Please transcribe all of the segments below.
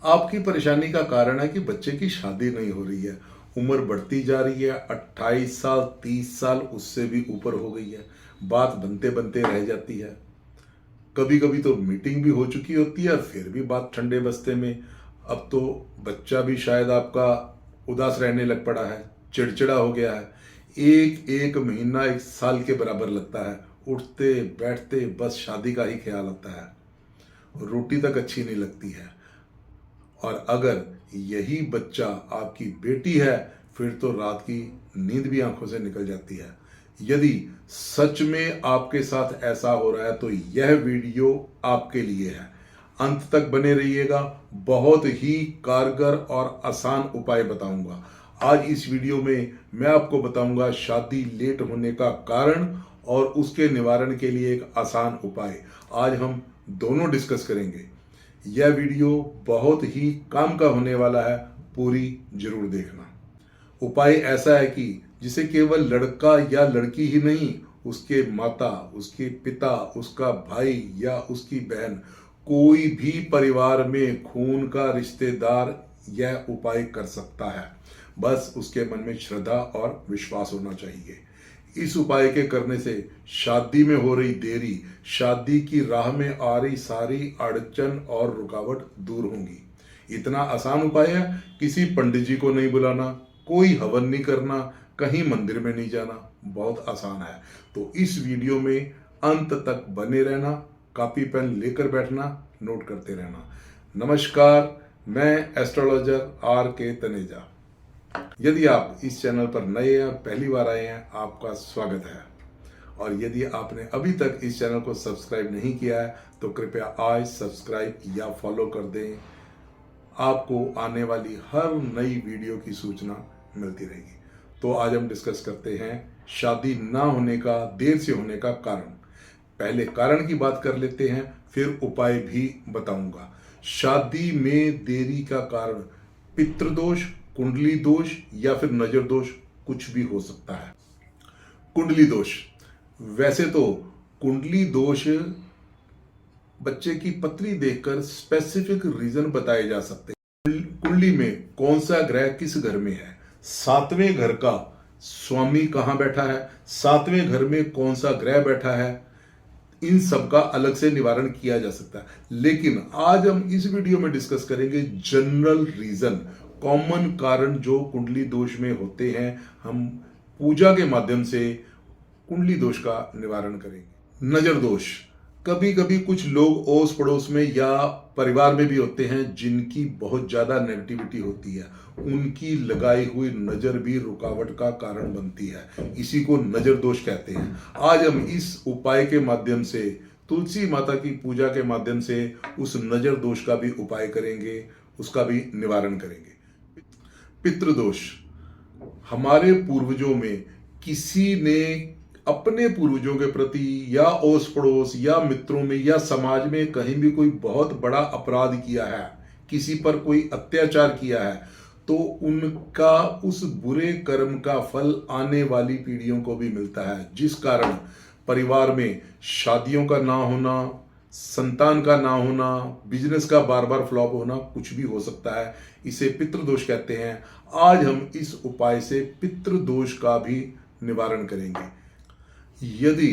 आपकी परेशानी का कारण है कि बच्चे की शादी नहीं हो रही है। उम्र बढ़ती जा रही है, 28 साल, 30 साल, उससे भी ऊपर हो गई है। बात बनते बनते रह जाती है। कभी कभी तो मीटिंग भी हो चुकी होती है और फिर भी बात ठंडे बस्ते में। अब तो बच्चा भी शायद आपका उदास रहने लग पड़ा है, चिड़चिड़ा हो गया है। एक एक महीना एक साल के बराबर लगता है। उठते बैठते बस शादी का ही ख्याल आता है। रोटी तक अच्छी नहीं लगती है। और अगर यही बच्चा आपकी बेटी है, फिर तो रात की नींद भी आंखों से निकल जाती है। यदि सच में आपके साथ ऐसा हो रहा है तो यह वीडियो आपके लिए है। अंत तक बने रहिएगा। बहुत ही कारगर और आसान उपाय बताऊंगा। आज इस वीडियो में मैं आपको बताऊंगा शादी लेट होने का कारण और उसके निवारण के लिए एक आसान उपाय। आज हम दोनों डिस्कस करेंगे। यह वीडियो बहुत ही काम का होने वाला है, पूरी जरूर देखना। उपाय ऐसा है कि जिसे केवल लड़का या लड़की ही नहीं, उसके माता, उसके पिता, उसका भाई या उसकी बहन, कोई भी परिवार में खून का रिश्तेदार यह उपाय कर सकता है। बस उसके मन में श्रद्धा और विश्वास होना चाहिए। इस उपाय के करने से शादी में हो रही देरी, शादी की राह में आ रही सारी अड़चन और रुकावट दूर होंगी। इतना आसान उपाय है। किसी पंडित जी को नहीं बुलाना, कोई हवन नहीं करना, कहीं मंदिर में नहीं जाना, बहुत आसान है। तो इस वीडियो में अंत तक बने रहना, कॉपी पेन लेकर बैठना, नोट करते रहना। नमस्कार, मैं एस्ट्रोलॉजर आर के तनेजा। यदि आप इस चैनल पर नए हैं, पहली बार आए हैं, आपका स्वागत है। और यदि आपने अभी तक इस चैनल को सब्सक्राइब नहीं किया है तो कृपया आज सब्सक्राइब या फॉलो कर दें। आपको आने वाली हर नई वीडियो की सूचना मिलती रहेगी। तो आज हम डिस्कस करते हैं शादी ना होने का, देर से होने का कारण। पहले कारण की बात कर लेते हैं, फिर उपाय भी बताऊंगा। शादी में देरी का कारण पितृदोष, कुंडली दोष या फिर नजर दोष, कुछ भी हो सकता है। कुंडली दोष, वैसे तो कुंडली दोष बच्चे की पत्री देखकर स्पेसिफिक रीजन बताए जा सकते हैं। कुंडली में कौन सा ग्रह किस घर में है, सातवें घर का स्वामी कहां बैठा है, सातवें घर में कौन सा ग्रह बैठा है, इन सब का अलग से निवारण किया जा सकता है। लेकिन आज हम इस वीडियो में डिस्कस करेंगे जनरल रीजन, कॉमन कारण जो कुंडली दोष में होते हैं। हम पूजा के माध्यम से कुंडली दोष का निवारण करेंगे। नजर दोष, कभी कभी कुछ लोग ओस पड़ोस में या परिवार में भी होते हैं जिनकी बहुत ज्यादा नेगेटिविटी होती है। उनकी लगाई हुई नजर भी रुकावट का कारण बनती है। इसी को नजर दोष कहते हैं। आज हम इस उपाय के माध्यम से, तुलसी माता की पूजा के माध्यम से उस नजर दोष का भी उपाय करेंगे, उसका भी निवारण करेंगे। पितृदोष, हमारे पूर्वजों में किसी ने अपने पूर्वजों के प्रति या ओस पड़ोस या मित्रों में या समाज में कहीं भी कोई बहुत बड़ा अपराध किया है, किसी पर कोई अत्याचार किया है, तो उनका उस बुरे कर्म का फल आने वाली पीढ़ियों को भी मिलता है। जिस कारण परिवार में शादियों का ना होना, संतान का ना होना, बिजनेस का बार बार फ्लॉप होना, कुछ भी हो सकता है। इसे पितृदोष कहते हैं। आज हम इस उपाय से पितृदोष का भी निवारण करेंगे। यदि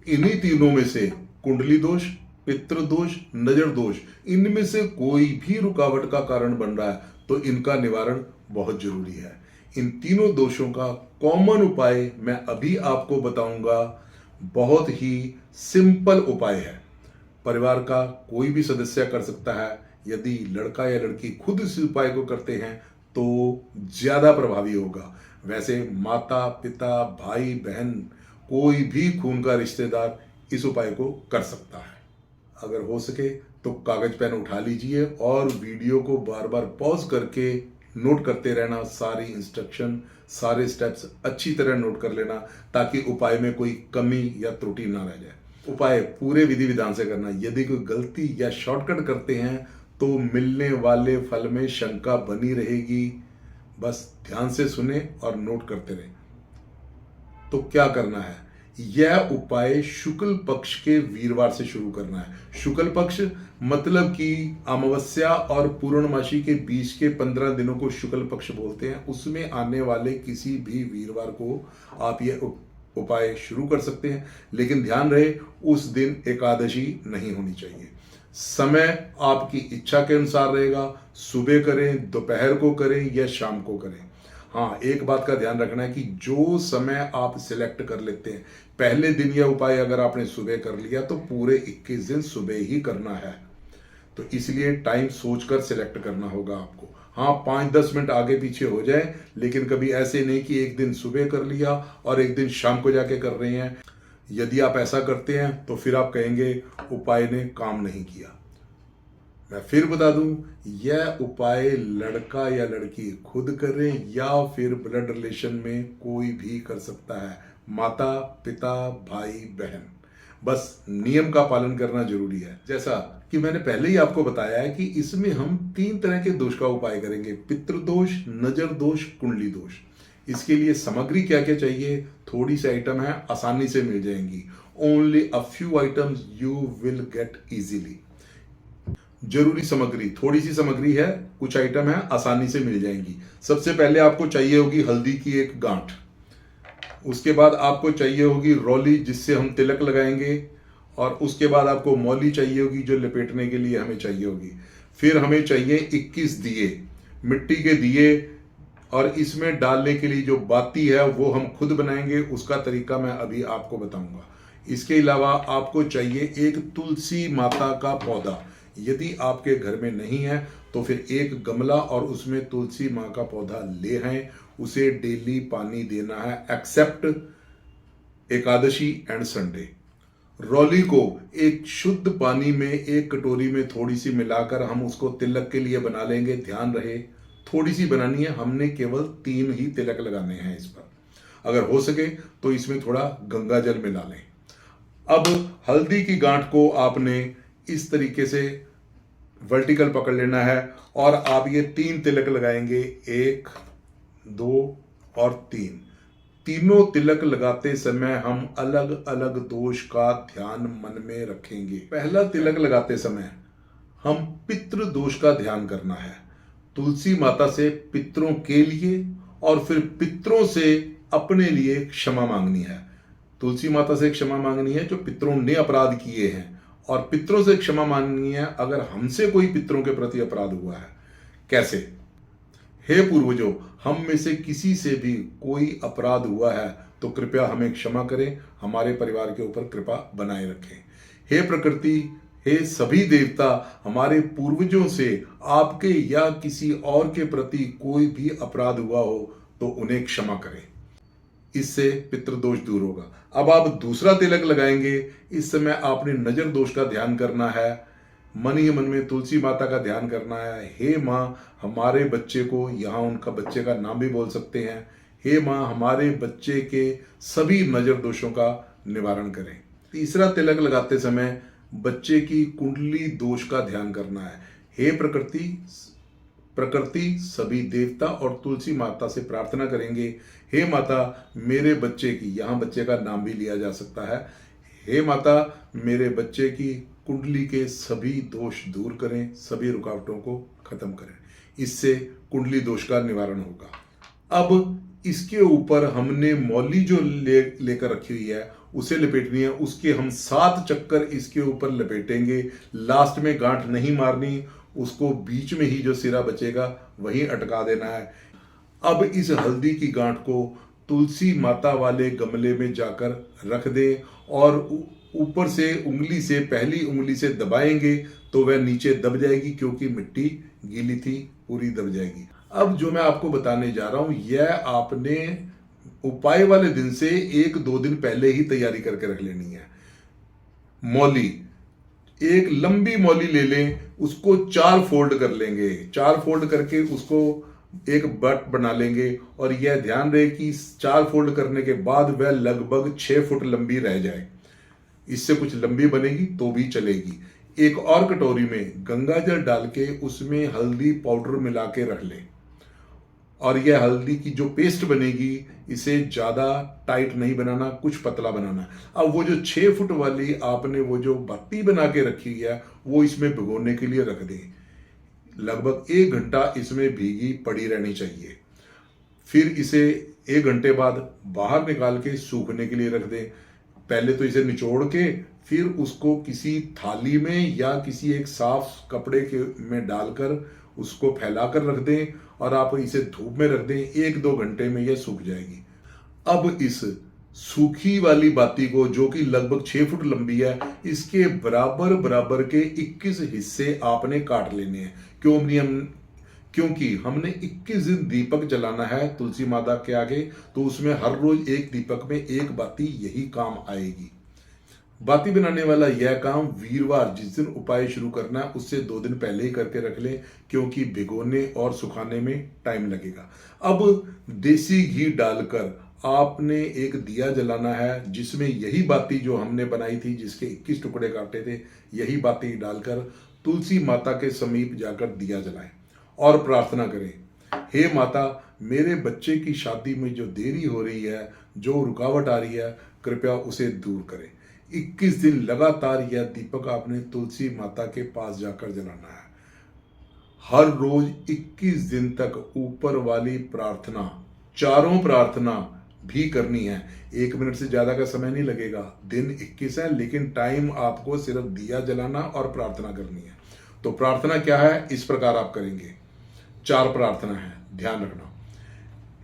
इन्हीं तीनों में से कुंडली दोष, पितृदोष, नजर दोष, इनमें से कोई भी रुकावट का कारण बन रहा है तो इनका निवारण बहुत जरूरी है। इन तीनों दोषों का कॉमन उपाय मैं अभी आपको बताऊंगा। बहुत ही सिंपल उपाय है, परिवार का कोई भी सदस्य कर सकता है। यदि लड़का या लड़की खुद इस उपाय को करते हैं तो ज्यादा प्रभावी होगा। वैसे माता, पिता, भाई, बहन, कोई भी खून का रिश्तेदार इस उपाय को कर सकता है। अगर हो सके तो कागज पेन उठा लीजिए और वीडियो को बार बार पॉज करके नोट करते रहना। सारी इंस्ट्रक्शन, सारे स्टेप्स अच्छी तरह नोट कर लेना ताकि उपाय में कोई कमी या त्रुटि ना रह जाए। उपाय पूरे विधि विधान से करना। यदि कोई गलती या शॉर्टकट करते हैं तो मिलने वाले फल में शंका बनी रहेगी। बस ध्यान से सुने और नोट करते रहें। तो क्या करना है, यह उपाय शुक्ल पक्ष के वीरवार से शुरू करना है। शुक्ल पक्ष मतलब कि अमावस्या और पूर्णमासी के बीच के 15 दिनों को शुक्ल पक्ष बोलते हैं। उसमें आने वाले किसी भी वीरवार को आप यह उपाय शुरू कर सकते हैं, लेकिन ध्यान रहे उस दिन एकादशी नहीं होनी चाहिए। समय आपकी इच्छा के अनुसार रहेगा, सुबह करें, दोपहर को करें या शाम को करें। हाँ, एक बात का ध्यान रखना है कि जो समय आप सिलेक्ट कर लेते हैं, पहले दिन यह उपाय अगर आपने सुबह कर लिया तो पूरे 21 दिन सुबह ही करना है। तो इसलिए टाइम सोचकर सिलेक्ट करना होगा आपको। हाँ, 5-10 मिनट आगे पीछे हो जाए, लेकिन कभी ऐसे नहीं कि एक दिन सुबह कर लिया और एक दिन शाम को जाके कर रहे हैं। यदि आप ऐसा करते हैं तो फिर आप कहेंगे उपाय ने काम नहीं किया। मैं फिर बता दूं, यह उपाय लड़का या लड़की खुद करें या फिर ब्लड रिलेशन में कोई भी कर सकता है, माता पिता भाई बहन। बस नियम का पालन करना जरूरी है। जैसा कि मैंने पहले ही आपको बताया है कि इसमें हम 3 तरह के दोष का उपाय करेंगे, पितृदोष, नजर दोष, कुंडली दोष। इसके लिए सामग्री क्या क्या चाहिए, थोड़ी सी आइटम है, आसानी से मिल जाएंगी। Only a few items you will get easily. जरूरी सामग्री थोड़ी सी सामग्री है, कुछ आइटम है, आसानी से मिल जाएंगी। सबसे पहले आपको चाहिए होगी हल्दी की एक गांठ। उसके बाद आपको चाहिए होगी रौली, जिससे हम तिलक लगाएंगे। और उसके बाद आपको मौली चाहिए होगी, जो लपेटने के लिए हमें चाहिए होगी। फिर हमें चाहिए 21 दिए, मिट्टी के दिए। और इसमें डालने के लिए जो बाती है वो हम खुद बनाएंगे, उसका तरीका मैं अभी आपको बताऊंगा। इसके अलावा आपको चाहिए एक तुलसी माता का पौधा। यदि आपके घर में नहीं है तो फिर एक गमला और उसमें तुलसी माँ का पौधा ले आए। उसे डेली पानी देना है, एक्सेप्ट एकादशी एंड संडे। रौली को एक शुद्ध पानी में एक कटोरी में थोड़ी सी मिलाकर हम उसको तिलक के लिए बना लेंगे। ध्यान रहे थोड़ी सी बनानी है, हमने केवल 3 ही तिलक लगाने हैं इस पर। अगर हो सके तो इसमें थोड़ा गंगा जल मिला लें। अब हल्दी की गांठ को आपने इस तरीके से वर्टिकल पकड़ लेना है और आप ये 3 तिलक लगाएंगे, 1, 2 और 3। तीनों तिलक लगाते समय हम अलग अलग दोष का ध्यान मन में रखेंगे। पहला तिलक लगाते समय हम पितृ दोष का ध्यान करना है। तुलसी माता से पितरों के लिए और फिर पितरों से अपने लिए क्षमा मांगनी है। तुलसी माता से क्षमा मांगनी है जो पितरों ने अपराध किए हैं, और पितरों से क्षमा मांगनी है अगर हमसे कोई पितरों के प्रति अपराध हुआ है। कैसे? हे पूर्वजों, हम में से किसी से भी कोई अपराध हुआ है तो कृपया हमें क्षमा करें, हमारे परिवार के ऊपर कृपा बनाए रखें। हे प्रकृति, हे सभी देवता, हमारे पूर्वजों से आपके या किसी और के प्रति कोई भी अपराध हुआ हो तो उन्हें क्षमा करें। इससे पितृदोष दूर होगा। अब आप दूसरा तिलक लगाएंगे। इस समय आपने नजर दोष का ध्यान करना है, मन ही मन में तुलसी माता का ध्यान करना है। हे माँ, हमारे बच्चे को, यहाँ उनका बच्चे का नाम भी बोल सकते हैं, हे माँ हमारे बच्चे के सभी नजर दोषों का निवारण करें। तीसरा तिलक लगाते समय बच्चे की कुंडली दोष का ध्यान करना है। हे प्रकृति, सभी देवता और तुलसी माता से प्रार्थना करेंगे, हे माता मेरे बच्चे की, यहाँ बच्चे का नाम भी लिया जा सकता है, हे माता मेरे बच्चे की कुंडली के सभी दोष दूर करें, सभी रुकावटों को खत्म करें। इससे कुंडली दोष का निवारण होगा। अब इसके ऊपर हमने मौली जो लेकर रखी हुई है उसे लपेटनी है। उसके हम 7 चक्कर इसके ऊपर लपेटेंगे। लास्ट में गांठ नहीं मारनी, उसको बीच में ही जो सिरा बचेगा वहीं अटका देना है। अब इस हल्दी की गांठ को तुलसी माता वाले गमले में जाकर रख दें और ऊपर से उंगली से, पहली उंगली से दबाएंगे तो वह नीचे दब जाएगी, क्योंकि मिट्टी गीली थी, पूरी दब जाएगी। अब जो मैं आपको बताने जा रहा हूं यह आपने उपाय वाले दिन से 1-2 दिन पहले ही तैयारी करके रख लेनी है। मौली, एक लंबी मौली ले लें, उसको 4 फोल्ड कर लेंगे। 4 फोल्ड करके उसको एक बट बना लेंगे और यह ध्यान रहे कि 4 फोल्ड करने के बाद वह लगभग 6 फुट लंबी रह जाए। इससे कुछ लंबी बनेगी तो भी चलेगी। एक और कटोरी में गंगा जल डाल के उसमें हल्दी पाउडर मिला के रख लें। और यह हल्दी की जो पेस्ट बनेगी, इसे ज़्यादा टाइट नहीं बनाना, कुछ पतला बनाना। अब वो जो 6 फुट वाली आपने वो जो बाटी बना के रखी है, वो इसमें भिगोने के लिए रख दें। लगभग 1 घंटा इसमें भीगी पड़ी रहनी चाहिए। फिर इसे 1 घंटे बाद बाहर निकाल के सूखने के लिए रख दें। पहले तो इसे निचोड़ के फिर उसको किसी थाली में या किसी एक साफ कपड़े के में डालकर उसको फैलाकर रख दें और आप इसे धूप में रख दें। 1-2 घंटे में यह सूख जाएगी। अब इस सूखी वाली बाती को, जो कि लगभग 6 फुट लंबी है, इसके बराबर बराबर के 21 हिस्से आपने काट लेने हैं। क्योंकि हमने 21 दिन दीपक जलाना है तुलसी माता के आगे, तो उसमें हर रोज एक दीपक में एक बाती यही काम आएगी। बाती बनाने वाला यह काम वीरवार जिस दिन उपाय शुरू करना है उससे 2 दिन पहले ही करके रख ले, क्योंकि भिगोने और सुखाने में टाइम लगेगा। अब देसी घी डालकर आपने एक दिया जलाना है, जिसमें यही बाती जो हमने बनाई थी, जिसके 21 टुकड़े काटे थे, यही बाती डालकर तुलसी माता के समीप जाकर दिया जलाएं और प्रार्थना करें, हे माता, मेरे बच्चे की शादी में जो देरी हो रही है, जो रुकावट आ रही है, कृपया उसे दूर करें। 21 दिन लगातार यह दीपक आपने तुलसी माता के पास जाकर जलाना है। हर रोज 21 दिन तक ऊपर वाली प्रार्थना, चारों प्रार्थना भी करनी है। 1 मिनट से ज्यादा का समय नहीं लगेगा। दिन 21 है, लेकिन टाइम आपको सिर्फ दिया जलाना और प्रार्थना करनी है। तो प्रार्थना क्या है, इस प्रकार आप करेंगे। 4 प्रार्थना है, ध्यान रखना।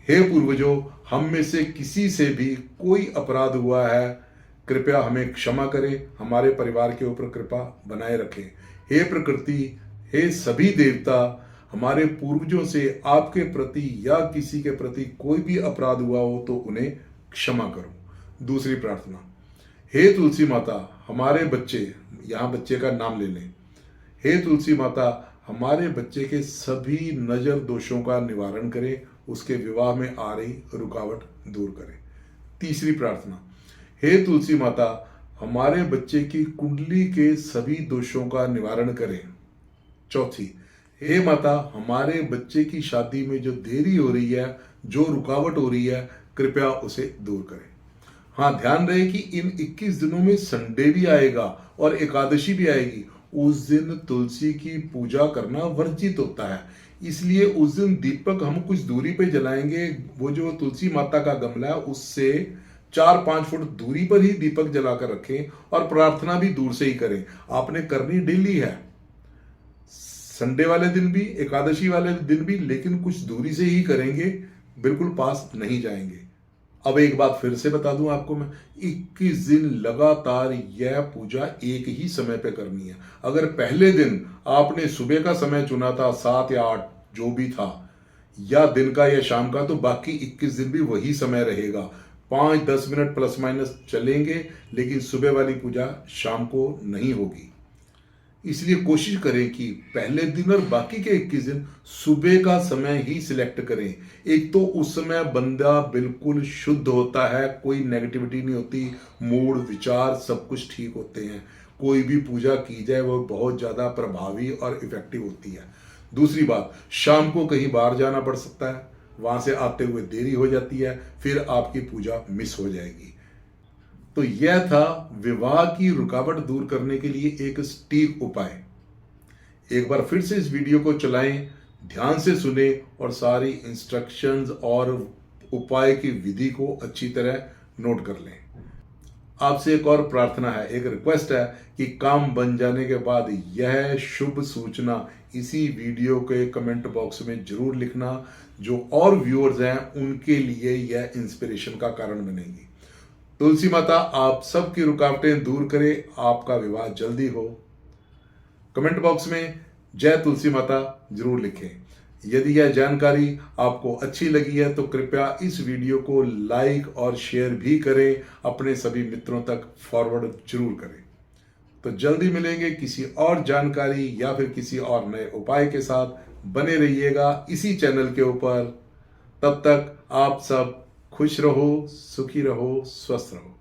हे पूर्वजों, हम में से किसी से भी कोई अपराध हुआ है, कृपया हमें क्षमा करें, हमारे परिवार के ऊपर कृपा बनाए रखें। हे प्रकृति, हे सभी देवता, हमारे पूर्वजों से आपके प्रति या किसी के प्रति कोई भी अपराध हुआ हो तो उन्हें क्षमा करो। दूसरी प्रार्थना, हे तुलसी माता, हमारे बच्चे, यहाँ बच्चे का नाम ले लें, हे तुलसी माता, हमारे बच्चे के सभी नजर दोषों का निवारण करें, उसके विवाह में आ रही रुकावट दूर करें। तीसरी प्रार्थना, हे तुलसी माता, हमारे बच्चे की कुंडली के सभी दोषों का निवारण करें। चौथी, हे माता, हमारे बच्चे की शादी में जो देरी हो रही है, जो रुकावट हो रही है, कृपया उसे दूर करें। हाँ, ध्यान रहे कि इन 21 दिनों में संडे भी आएगा और एकादशी भी आएगी। उस दिन तुलसी की पूजा करना वर्जित होता है, इसलिए उस दिन दीपक हम कुछ दूरी पे जलाएंगे। वो जो तुलसी माता का गमला है, उससे 4-5 फुट दूरी पर ही दीपक जलाकर रखें और प्रार्थना भी दूर से ही करें। आपने करनी डेली है, संडे वाले दिन भी, एकादशी वाले दिन भी, लेकिन कुछ दूरी से ही करेंगे, बिल्कुल पास नहीं जाएंगे। अब एक बात फिर से बता दूं आपको मैं, 21 दिन लगातार यह पूजा एक ही समय पे करनी है। अगर पहले दिन आपने सुबह का समय चुना था, 7 या 8 जो भी था, या दिन का या शाम का, तो बाकी 21 दिन भी वही समय रहेगा। 5-10 मिनट प्लस माइनस चलेंगे, लेकिन सुबह वाली पूजा शाम को नहीं होगी। इसलिए कोशिश करें कि पहले दिन और बाकी के 21 दिन सुबह का समय ही सिलेक्ट करें। एक तो उस समय बंदा बिल्कुल शुद्ध होता है, कोई नेगेटिविटी नहीं होती, मूड, विचार सब कुछ ठीक होते हैं। कोई भी पूजा की जाए वो बहुत ज़्यादा प्रभावी और इफेक्टिव होती है। दूसरी बात, शाम को कहीं बाहर जाना पड़ सकता है, वहां से आते हुए देरी हो जाती है, फिर आपकी पूजा मिस हो जाएगी। तो यह था विवाह की रुकावट दूर करने के लिए एक सटीक उपाय। एक बार फिर से इस वीडियो को चलाएं, ध्यान से सुने और सारी इंस्ट्रक्शंस और उपाय की विधि को अच्छी तरह नोट कर लें। आपसे एक और प्रार्थना है, एक रिक्वेस्ट है कि काम बन जाने के बाद यह शुभ सूचना इसी वीडियो के कमेंट बॉक्स में जरूर लिखना। जो और व्यूअर्स हैं उनके लिए यह इंस्पिरेशन का कारण बनेगी। तुलसी माता आप सबकी रुकावटें दूर करे, आपका विवाह जल्दी हो। कमेंट बॉक्स में जय तुलसी माता जरूर लिखें। यदि यह जानकारी आपको अच्छी लगी है तो कृपया इस वीडियो को लाइक और शेयर भी करें, अपने सभी मित्रों तक फॉरवर्ड जरूर करें। तो जल्दी मिलेंगे किसी और जानकारी या फिर किसी और नए उपाय के साथ। बने रहिएगा इसी चैनल के ऊपर। तब तक आप सब खुश रहो, सुखी रहो, स्वस्थ रहो।